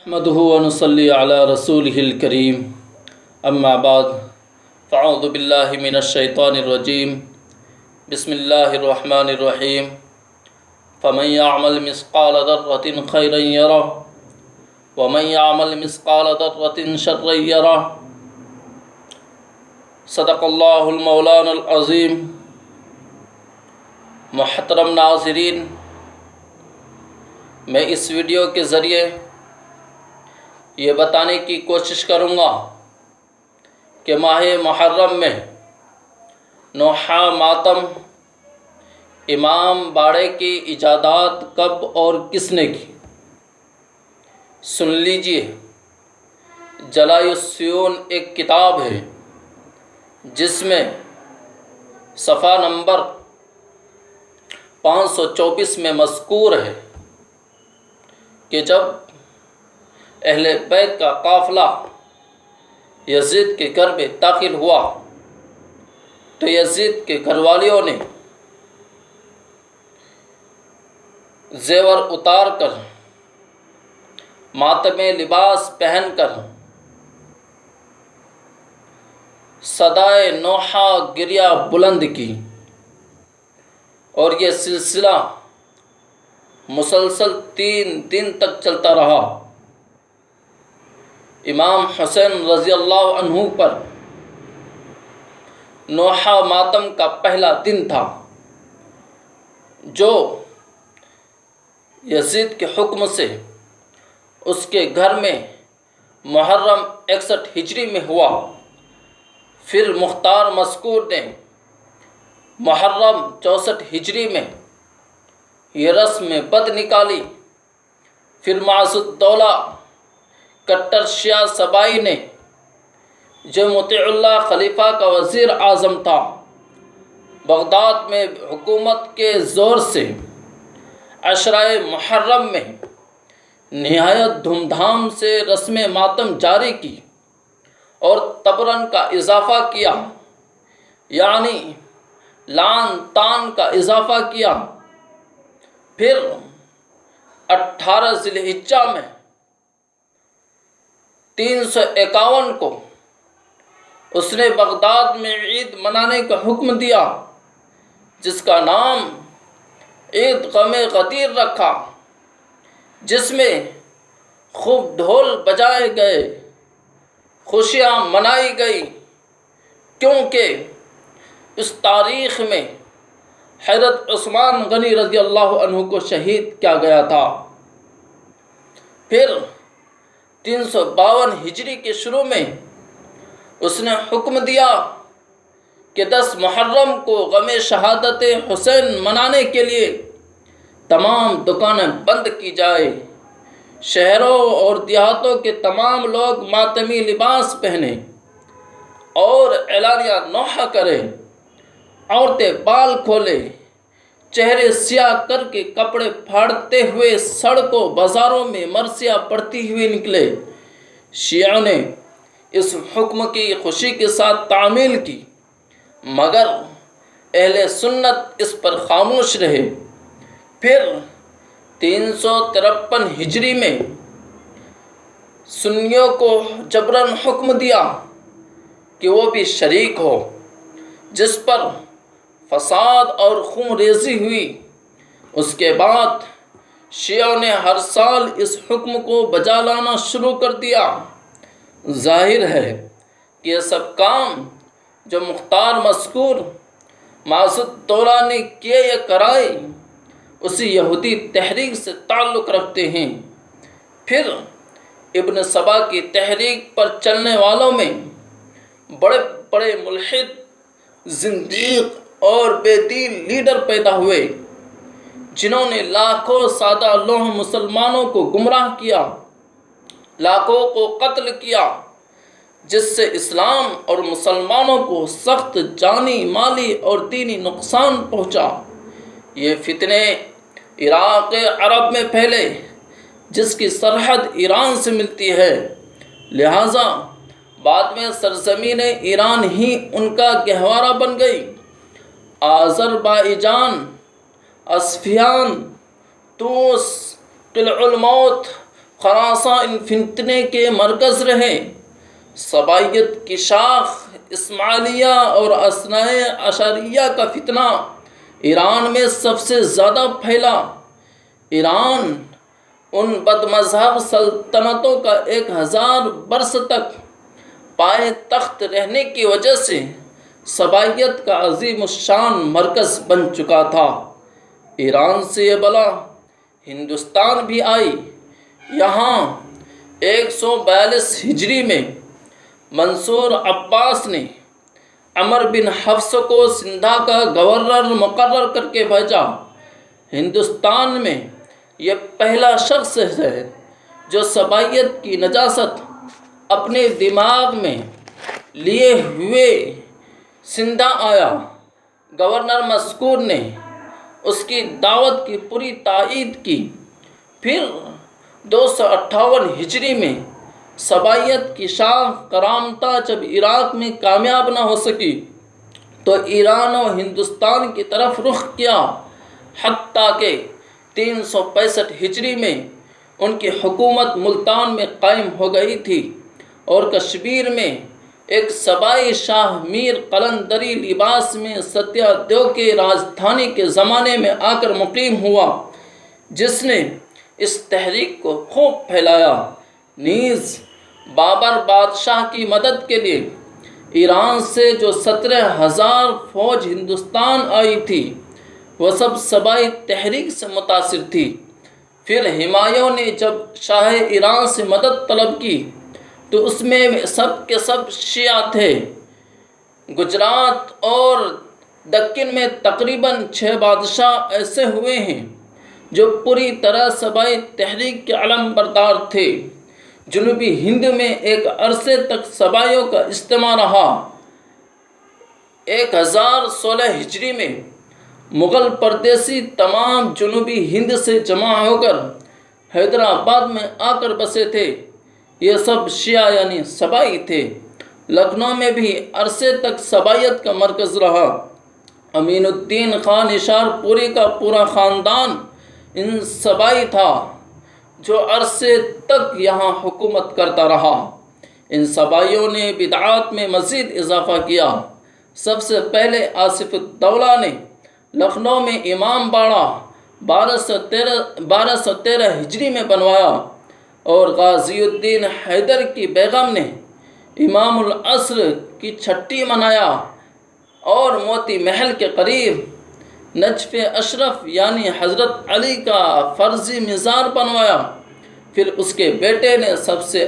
نحمده ونصلي على رسوله الكريم اما بعد فاعوذ بالله من الشيطان الرجيم بسم الله الرحمن الرحيم فمن يعمل مثقال ذرة خيرا يره ومن يعمل مثقال ذرة شرا يره صدق الله المولانا العظيم۔ محترم ناظرین، میں اس ویڈیو کے ذریعے یہ بتانے کی کوشش کروں گا کہ ماہ محرم میں نوحہ ماتم امام باڑے کی ایجادات کب اور کس نے کی۔ سن لیجئے، جلائے السیون ایک کتاب ہے جس میں صفحہ نمبر 524 میں مذکور ہے کہ جب اہل بیت کا قافلہ یزید کے گھر میں داخل ہوا تو یزید کے گھر والیوں نے زیور اتار کر، ماتمی لباس پہن کر صدائے نوحہ گریہ بلند کی، اور یہ سلسلہ مسلسل 3 دن تک چلتا رہا۔ امام حسین رضی اللہ عنہ پر نوحہ ماتم کا پہلا دن تھا، جو یزید کے حکم سے اس کے گھر میں محرم 61 ہجری میں ہوا۔ پھر مختار مذکور نے محرم 64 ہجری میں یہ رسم بد نکالی۔ پھر معز الدولہ کٹر شیعہ سبائی نے، جو مطیع اللہ خلیفہ کا وزیر اعظم تھا، بغداد میں حکومت کے زور سے عشرہ محرم میں نہایت دھوم دھام سے رسم ماتم جاری کی اور تبرن کا اضافہ کیا، یعنی لعن طعن کا اضافہ کیا۔ پھر 18 ذی الحجہ میں 351 کو اس نے بغداد میں عید منانے کا حکم دیا، جس کا نام عید غم غدیر رکھا، جس میں خوب ڈھول بجائے گئے، خوشیاں منائی گئی، کیونکہ اس تاریخ میں حضرت عثمان غنی رضی اللہ عنہ کو شہید کیا گیا تھا۔ پھر 352 ہجری کے شروع میں اس نے حکم دیا کہ 10 محرم کو غم شہادت حسین منانے کے لیے تمام دکانیں بند کی جائے، شہروں اور دیہاتوں کے تمام لوگ ماتمی لباس پہنیں اور اعلانیہ نوحہ کریں، عورتیں بال کھولیں، چہرے سیاہ کر کے کپڑے پھاڑتے ہوئے سڑکوں بازاروں میں مرثیہ پڑھتی ہوئی نکلے۔ شیعوں نے اس حکم کی خوشی کے ساتھ تعمیل کی، مگر اہل سنت اس پر خاموش رہے۔ پھر 353 ہجری میں سنیوں کو جبراً حکم دیا کہ وہ بھی شریک ہو، جس پر فساد اور خون ریزی ہوئی۔ اس کے بعد شیعوں نے ہر سال اس حکم کو بجا لانا شروع کر دیا۔ ظاہر ہے کہ یہ سب کام جو مختار مذکور معز الدولہ نے کیے یا کرائے، اسی یہودی تحریک سے تعلق رکھتے ہیں۔ پھر ابن سبا کی تحریک پر چلنے والوں میں بڑے بڑے ملحد، زندیق اور بے دین لیڈر پیدا ہوئے، جنہوں نے لاکھوں سادہ لوح مسلمانوں کو گمراہ کیا، لاکھوں کو قتل کیا، جس سے اسلام اور مسلمانوں کو سخت جانی، مالی اور دینی نقصان پہنچا۔ یہ فتنے عراق عرب میں پھیلے، جس کی سرحد ایران سے ملتی ہے، لہٰذا بعد میں سرزمین ایران ہی ان کا گہوارہ بن گئی۔ آذربائیجان، اسفیان، طوس، قلع الموت، خراساں ان فتنے کے مرکز رہے۔ صبائیت کی شاخ اسماعیلیہ اور اثنائے عشریہ کا فتنہ ایران میں سب سے زیادہ پھیلا۔ ایران ان بد مذہب سلطنتوں کا 1000 برس تک پائے تخت رہنے کی وجہ سے صبائیت کا عظیم الشان مرکز بن چکا تھا۔ ایران سے یہ بلا ہندوستان بھی آئی۔ یہاں 142 ہجری میں منصور عباس نے عمر بن حفص کو سندھا کا گورنر مقرر کر کے بھیجا۔ ہندوستان میں یہ پہلا شخص ہے جو صبائیت کی نجاست اپنے دماغ میں لیے ہوئے سندھا آیا۔ گورنر مذکور نے اس کی دعوت کی پوری تائید کی۔ پھر 258 ہجری میں صبائیت کی شاخ کرامتا جب عراق میں کامیاب نہ ہو سکی تو ایران و ہندوستان کی طرف رخ کیا، حتیٰ کہ 365 ہجری میں ان کی حکومت ملتان میں قائم ہو گئی تھی اور کشمیر میں ایک صبائی شاہ میر قلندری لباس میں ستیہ دیو کے راجدھانی کے زمانے میں آ کر مقیم ہوا، جس نے اس تحریک کو خوب پھیلایا۔ نیز بابر بادشاہ کی مدد کے لیے ایران سے جو 17,000 فوج ہندوستان آئی تھی وہ سب صبائی تحریک سے متاثر تھی۔ پھر ہمایوں نے جب شاہ ایران سے مدد طلب کی تو اس میں سب کے سب شیعہ تھے۔ گجرات اور دکن میں تقریباً 6 بادشاہ ایسے ہوئے ہیں جو پوری طرح صبائی تحریک کے علم بردار تھے۔ جنوبی ہند میں ایک عرصے تک صبائیوں کا اجتماع رہا۔ 1016 ہجری میں مغل پردیسی تمام جنوبی ہند سے جمع ہو کر حیدرآباد میں آ کر بسے تھے۔ یہ سب شیعہ یعنی صبائی تھے۔ لکھنؤ میں بھی عرصے تک صبائیت کا مرکز رہا۔ امین الدین خان نشار پوری کا پورا خاندان ان صبائی تھا جو عرصے تک یہاں حکومت کرتا رہا۔ ان صبائیوں نے بدعات میں مزید اضافہ کیا۔ سب سے پہلے آصف الدولہ نے لکھنؤ میں امام باڑہ 1213 ہجری میں بنوایا اور غازی الدین حیدر کی بیگم نے امام العصر کی چھٹی منایا اور موتی محل کے قریب نجف اشرف یعنی حضرت علی کا فرضی مزار بنوایا۔ پھر اس کے بیٹے نے سب سے